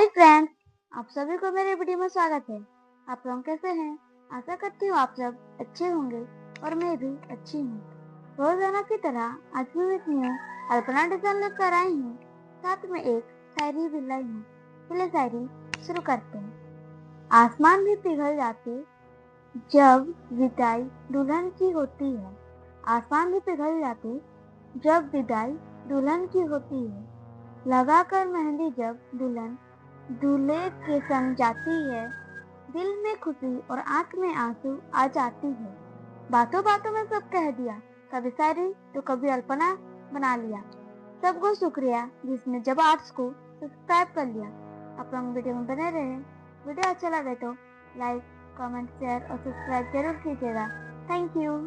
Hi friends, आप सभी को मेरे वीडियो में स्वागत है। आप लोग कैसे हैं? आशा करती हूँ आप सब अच्छे होंगे और मैं भी अच्छी हूँ। रोजाना की तरह आज भी एक न्यू अल्पना डिजाइन लेकर आई हूँ। साथ में एक शायरी भी लाई हूँ। चलिए शायरी शुरू करते हैं। आसमान भी पिघल जाते जब विदाई दुल्हन की होती है। आसमान भी पिघल जाते जब विदाई दुल्हन की होती है। लगाकर मेहंदी जब दुल्हन दूल्हे के संग जाती है, दिल में खुशी और आंख में आंसू आ जाती है। बातों बातों में सब कह दिया, कभी शायरी तो कभी अल्पना बना लिया। सबको शुक्रिया जिसने जब आर्ट्स को सब्सक्राइब कर लिया। आप लोग वीडियो में बने रहे। वीडियो अच्छा लगे तो लाइक, कमेंट, शेयर और सब्सक्राइब जरूर कीजिएगा। Thank you.